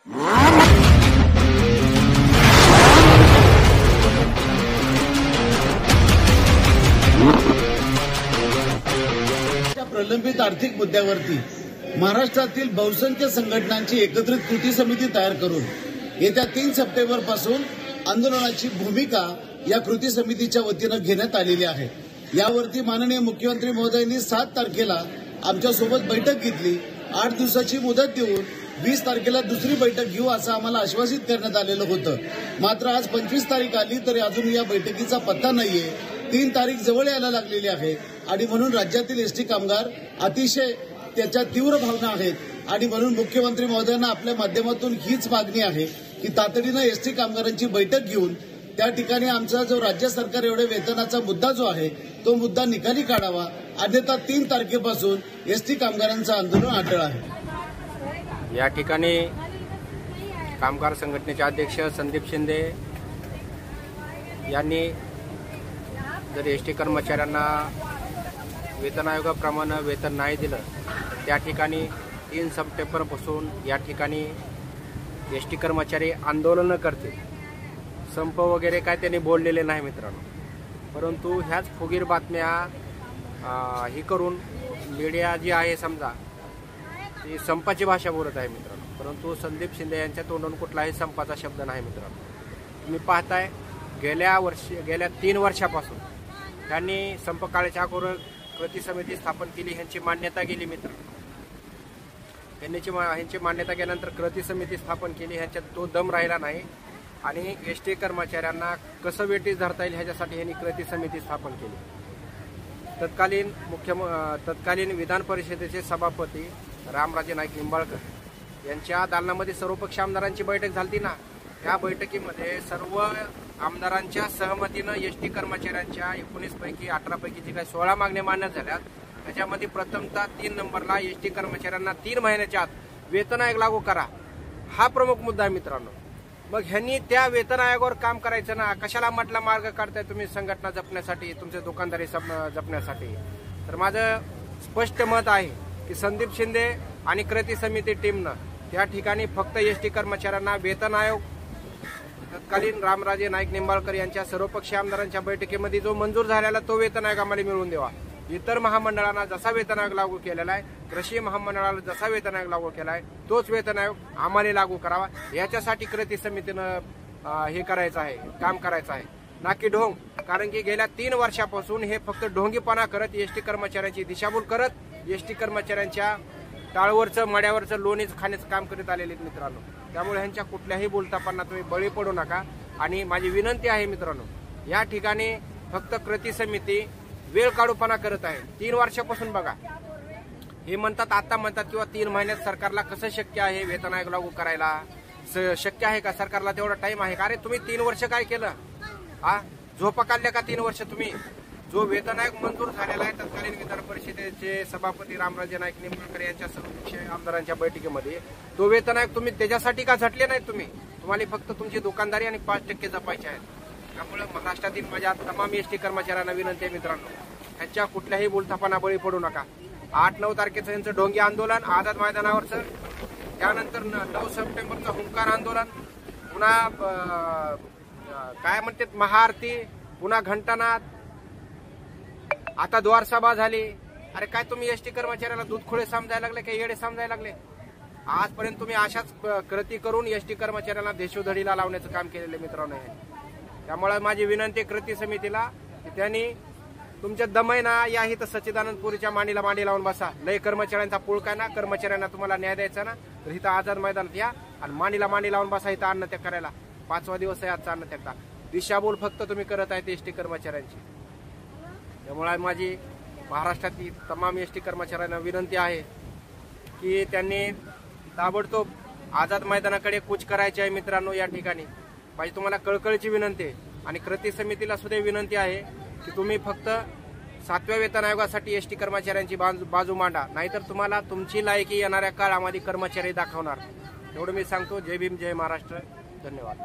प्रलंबित आर्थिक मुद्द्यावरती महाराष्ट्रातील बहुसंख्य संघटनांची एकत्रित कृती समिती तयार करून येत्या 3 सप्टेंबर पासून आंदोलनाची भूमिका या कृती समितीच्या वतीनं घेण्यात आलेली आहे। यावरती माननीय मुख्यमंत्री महोदयांनी 7 तारखेला आमच्यासोबत बैठक घेतली। 8 दिवसाची मुदत देऊन 20 तारखेला दुसरी बैठक घेऊ असं आम्हाला आश्वासित करण्यात आलेलं होतं। मात्र आज 25 तारीख आली तरी अजून या बैठकीचा पत्ता नाहीये। 3 तारीख जवळ यायला लागलेली आहे आणि म्हणून राज्यातील एसटी कामगार अतिशय त्याच्या तीव्र भावना आहेत आणि म्हणून मुख्यमंत्री महोदयांना आपल्या माध्यमातून हीच मागणी आहे की तातडीनं एसटी कामगारांची बैठक घेऊन त्या ठिकाणी आमचा जो राज्य सरकार एवढे वेतनाचा मुद्दा जो आहे तो मुद्दा निकाली काढावा, अन्यथा 3 तारखेपासून एसटी कामगारांचं आंदोलन अटळ आहे। या ठिकाणी कामगार संघटनेचे अध्यक्ष संदीप शिंदे यांनी जर एसटी कर्मचाऱ्यांना वेतन आयोगाप्रमाणे वेतन नाही दिलं त्या ठिकाणी 3 सप्टेंबरपासून या ठिकाणी एसटी कर्मचारी आंदोलन करतील। संप वगैरे काय त्यांनी बोललेले नाही मित्रांनो, परंतु ह्याच फुगीर बातम्या ही करून मीडिया जी आहे समजा ती संपाची भाषा बोलत आहे मित्रांनो, परंतु संदीप शिंदे यांच्या तोंडून कुठलाही संपाचा शब्द नाही मित्रांनो। तुम्ही पाहताय गेल्या 3 वर्षापासून त्यांनी संप काळाच्या अगोदर कृती समिती स्थापन केली, ह्यांची मान्यता गेली मित्र। ह्यांची मान्यता गेल्यानंतर कृती समिती स्थापन केली, ह्यांच्यात तो दम राहिला नाही आणि एसटी कर्मचाऱ्यांना कसं वेटीस धरता येईल ह्याच्यासाठी ह्यांनी कृती समिती स्थापन केली। तत्कालीन विधान परिषदेचे सभापती रामराजे नाईक निंबाळकर यांच्या दालनामध्ये सर्वपक्षीय आमदारांची बैठक झाली ना, त्या बैठकीमध्ये सर्व आमदारांच्या सहमतीनं एसटी कर्मचाऱ्यांच्या 19 पैकी 18 पैकी जे काही 16 मागण्या मान्य झाल्या त्याच्यामध्ये प्रथमतः 3 नंबरला एसटी कर्मचाऱ्यांना 3 महिन्याच्या आत वेतन आयोग लागू करा हा प्रमुख मुद्दा आहे मित्रांनो। मग ह्यांनी त्या वेतन आयोगावर काम करायचं ना, कशाला म्हटला मार्ग काढताय तुम्ही संघटना जपण्यासाठी, तुमचे दुकानदारी जपण्यासाठी? तर माझं स्पष्ट मत आहे की संदीप शिंदे आणि कृती समिती टीमनं त्या ठिकाणी फक्त एसटी कर्मचाऱ्यांना वेतन आयोग तत्कालीन रामराजे नाईक निंबाळकर यांच्या सर्वपक्षीय आमदारांच्या बैठकीमध्ये जो मंजूर झालेला तो वेतन आयोग आम्हाला मिळवून द्यावा। इतर महामंडळांना जसा वेतन आयोग लागू केलेला आहे, कृषी महामंडळाला जसा वेतन आयोग लागू केला आहे तोच वेतन आयोग आम्हाला लागू करावा। याच्यासाठी कृती समितीनं हे करायचं आहे, काम करायचं आहे, ना की ढोंग। कारण की गेल्या 3 वर्षापासून हे फक्त ढोंगीपणा करत एसटी कर्मचाऱ्यांची दिशाभूल करत एसटी कर्मचाऱ्यांच्या टाळवरचं मड्यावरचं लोणीच खाण्याचं काम करीत आलेले मित्रांनो। त्यामुळे ह्यांच्या कुठल्याही बोलतापांना तुम्ही बळी पडू नका आणि माझी विनंती आहे मित्रांनो, या ठिकाणी फक्त कृती समिती वेळ काढूपणा करत आहे। 3 वर्षापासून बघा हे म्हणतात, आता म्हणतात किंवा 3 महिन्यात सरकारला कसं शक्य आहे वेतन आयोग लागू करायला? शक्य आहे का? सरकारला तेवढा टाइम आहे का? अरे तुम्ही 3 वर्ष काय केलं? झोपा काढल्या का 3 वर्ष तुम्ही? जो वेतन आयोग मंजूर झालेला आहे तत्कालीन विधान परिषदेचे सभापती रामराजे नाईक निंबाळकर यांच्या सर्वपक्षीय आमदारांच्या बैठकीमध्ये, तो वेतन आयोग तुम्ही त्याच्यासाठी का झटले नाही? तुम्हाला फक्त तुमची दुकानदारी आणि 5% जपायचे आहेत। त्यामुळे महाराष्ट्रातील माझ्या तमाम एसटी कर्मचाऱ्यांना विनंती आहे मित्रांनो, ह्यांच्या कुठल्याही बोलतापांना बळी पडू नका। 8-9 तारखेचं यांचं ढोंगी आंदोलन आझाद मैदानावरचं, त्यानंतर 9 सप्टेंबरचं हुंकार आंदोलन, पुन्हा काय म्हणतात महाआरती, पुन्हा घंटानाद, आता द्वार सभा झाली। अरे काय तुम्ही एसटी कर्मचाऱ्याला दूधखोळे समजायला लागले, काही येडे समजायला लागले? आजपर्यंत तुम्ही अशाच कृती करून एसटी कर्मचाऱ्यांना देशोधडीला लावण्याचं काम केलेलं मित्रांनो आहे। त्यामुळे माझी विनंती कृती समितीला की त्यांनी तुमच्या दमयना या हित सच्चिदानंदपुरीच्या मांडीला मांडी लावून बसा। लय कर्मचाऱ्यांचा पूळ काय ना, कर्मचाऱ्यांना तुम्हाला न्याय द्यायचा ना, तर इथं आझाद मैदानात या आणि मांडीला मांडी लावून बसा, इथं अन्नत्याग करायला। 5वा दिवस आहे आजचा अन्नत्यागचा। दिशाभूल फक्त तुम्ही करत आहे एसटी कर्मचाऱ्यांची। त्यामुळे माझी महाराष्ट्रातील तमाम एसटी कर्मचाऱ्यांना विनंती आहे की त्यांनी ताबडतोब आझाद मैदानाकडे कूच करायचे आहे मित्रांनो। या ठिकाणी माझी तुम्हाला कळकळीची विनंती आहे आणि कृती समितीला सुद्धा विनंती आहे की तुम्ही फक्त 7व्या वेतन आयोगासाठी एसटी कर्मचाऱ्यांची बाजू मांडा, नाहीतर तुम्हाला तुमची लायकी येणाऱ्या काळामध्ये कर्मचारी दाखवणार। एवढं मी सांगतो। जय भीम, जय महाराष्ट्र, धन्यवाद।